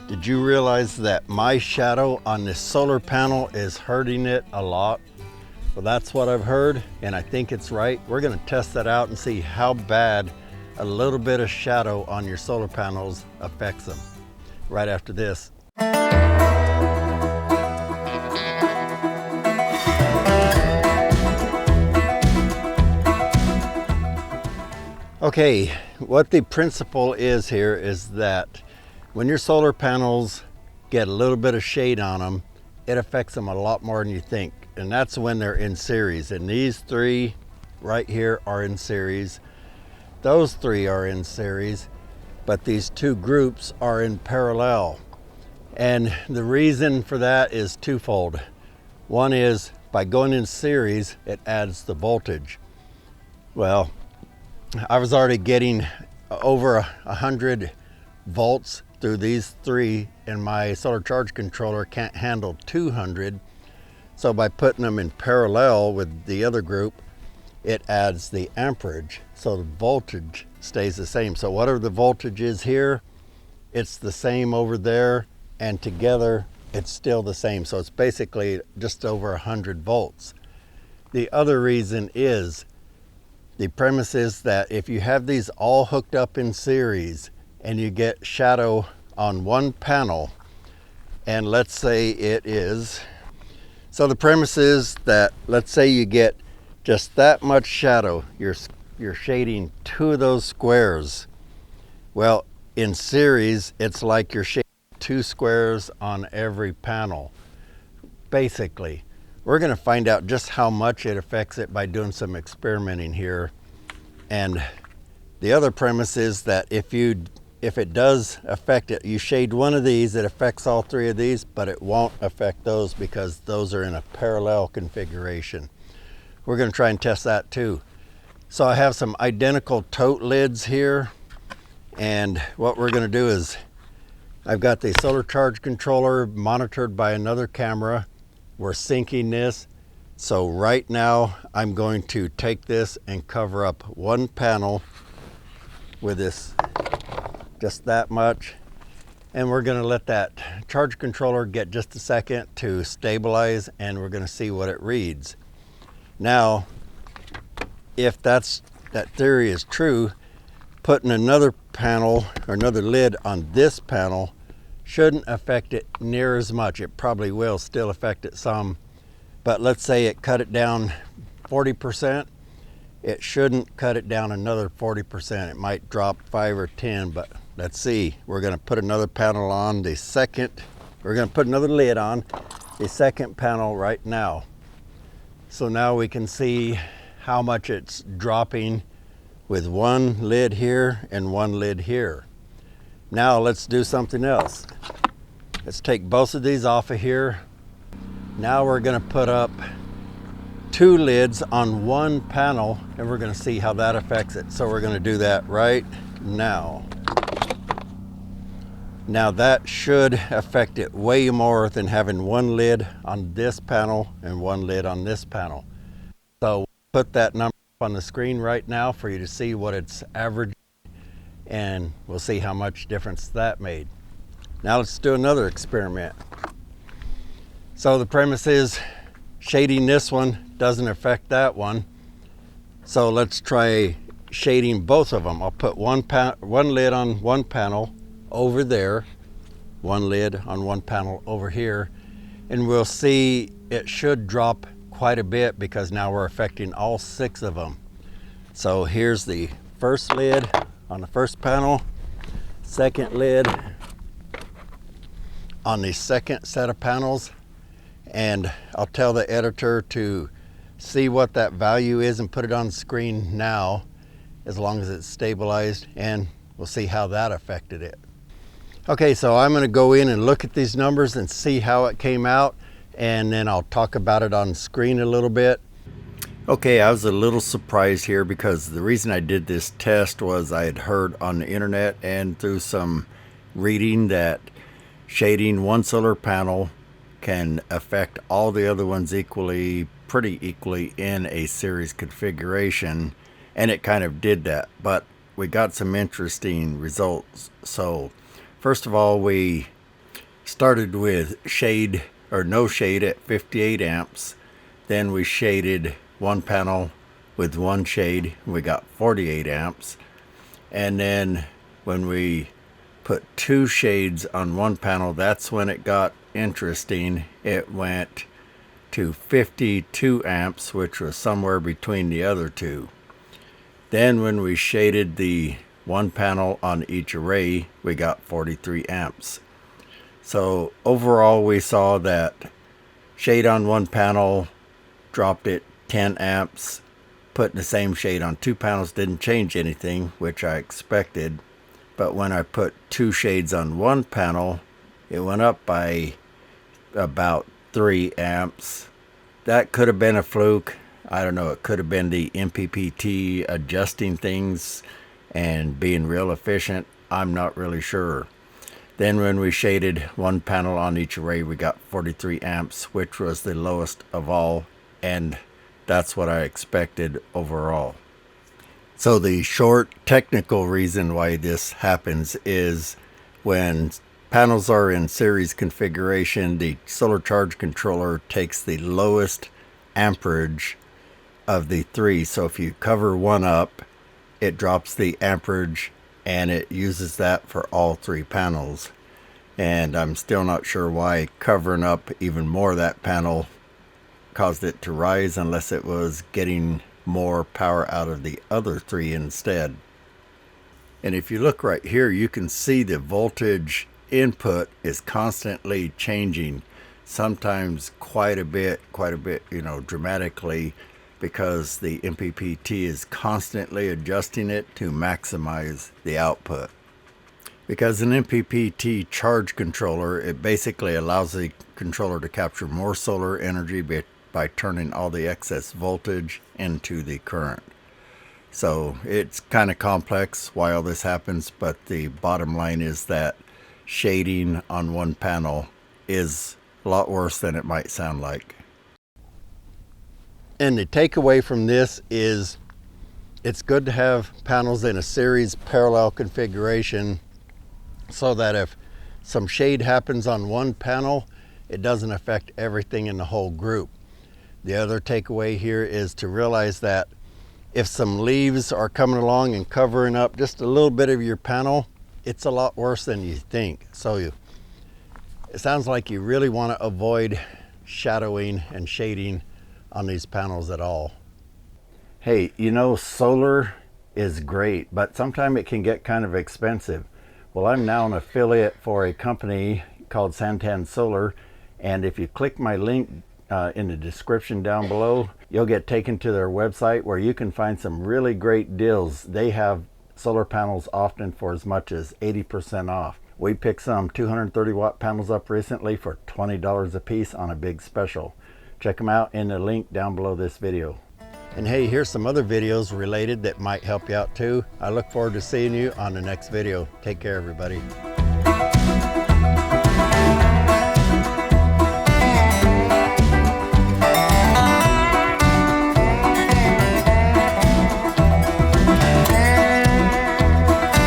Did you realize that my shadow on this solar panel is hurting it a lot? Well, that's what I've heard, and I think it's right. We're gonna test that out and see how bad a little bit of shadow on your solar panels affects them. Right after this. Okay, what the principle is here is that when your solar panels get a little bit of shade on them, it affects them a lot more than you think. And that's when they're in series. And these three right here are in series. Those three are in series, but these two groups are in parallel. And the reason for that is twofold. One is by going in series, it adds the voltage. Well, I was already getting over 100 volts through these three, and my solar charge controller can't handle 200. So by putting them in parallel with the other group, it adds the amperage, so the voltage stays the same. So whatever the voltage is here, it's the same over there, and together it's still the same. So it's basically just over 100 volts. The other reason is, the premise is that if you have these all hooked up in series and you get shadow on one panel, and let's say it is, so the premise is that let's say you get just that much shadow, you're shading two of those squares. Well, in series, it's like you're shading two squares on every panel. Basically, we're gonna find out just how much it affects it by doing some experimenting here. And the other premise is that if it does affect it, you shade one of these, it affects all three of these, but it won't affect those because those are in a parallel configuration. We're gonna try and test that too. So I have some identical tote lids here, and what we're gonna do is, I've got the solar charge controller monitored by another camera. We're syncing this. So right now I'm going to take this and cover up one panel with this, just that much. And we're gonna let that charge controller get just a second to stabilize, and we're gonna see what it reads. Now, if that theory is true, putting another panel or another lid on this panel shouldn't affect it near as much. It probably will still affect it some, but let's say it cut it down 40%. It shouldn't cut it down another 40%. It might drop 5 or 10, but let's see. We're gonna put another panel on the second, we're gonna put another lid on the second panel right now. So now we can see how much it's dropping with one lid here and one lid here. Now let's do something else. Let's take both of these off of here. Now we're gonna put up two lids on one panel, and we're gonna see how that affects it. So we're gonna do that right now. Now that should affect it way more than having one lid on this panel and one lid on this panel. So put that number up on the screen right now for you to see what it's averaging, and we'll see how much difference that made. Now let's do another experiment. So the premise is shading this one doesn't affect that one. So let's try shading both of them. I'll put one lid on one panel over there, one lid on one panel over here, and we'll see it should drop quite a bit because now we're affecting all 6 of them. So here's the first lid on the first panel, second lid on the second set of panels, and I'll tell the editor to see what that value is and put it on the screen now, as long as it's stabilized, and we'll see how that affected it. Okay, so I'm gonna go in and look at these numbers and see how it came out, and then I'll talk about it on screen a little bit. Okay, I was a little surprised here because the reason I did this test was I had heard on the internet and through some reading that shading one solar panel can affect all the other ones pretty equally in a series configuration, and it kind of did that, but we got some interesting results. So first of all, we started with shade or no shade at 58 amps. Then we shaded one panel with one shade. We got 48 amps. And then when we put two shades on one panel, that's when it got interesting. It went to 52 amps, which was somewhere between the other two. Then when we shaded the one panel on each array, we got 43 amps. So overall, we saw that shade on one panel dropped it 10 amps. Putting the same shade on two panels didn't change anything, which I expected. But when I put two shades on one panel, it went up by about 3 amps. That could have been a fluke. I don't know. It could have been the MPPT adjusting things and being real efficient. I'm not really sure. Then when we shaded one panel on each array, we got 43 amps, which was the lowest of all. And that's what I expected overall. So the short technical reason why this happens is when panels are in series configuration, the solar charge controller takes the lowest amperage of the three. So if you cover one up, it drops the amperage and it uses that for all three panels. And I'm still not sure why covering up even more of that panel caused it to rise, unless it was getting more power out of the other three instead. And if you look right here, you can see the voltage input is constantly changing, sometimes quite a bit, dramatically, because the MPPT is constantly adjusting it to maximize the output. Because an MPPT charge controller, it basically allows the controller to capture more solar energy by turning all the excess voltage into the current. So it's kind of complex why all this happens, but the bottom line is that shading on one panel is a lot worse than it might sound like. And the takeaway from this is it's good to have panels in a series parallel configuration so that if some shade happens on one panel, it doesn't affect everything in the whole group. The other takeaway here is to realize that if some leaves are coming along and covering up just a little bit of your panel, it's a lot worse than you think. So it sounds like you really want to avoid shadowing and shading on these panels at all. Hey, solar is great, but sometimes it can get kind of expensive. Well, I'm now an affiliate for a company called Santan Solar, and if you click my link in the description down below, you'll get taken to their website where you can find some really great deals. They have solar panels often for as much as 80% off. We picked some 230 watt panels up recently for $20 a piece on a big special. Check them out in the link down below this video. And hey, here's some other videos related that might help you out too. I look forward to seeing you on the next video. Take care, everybody.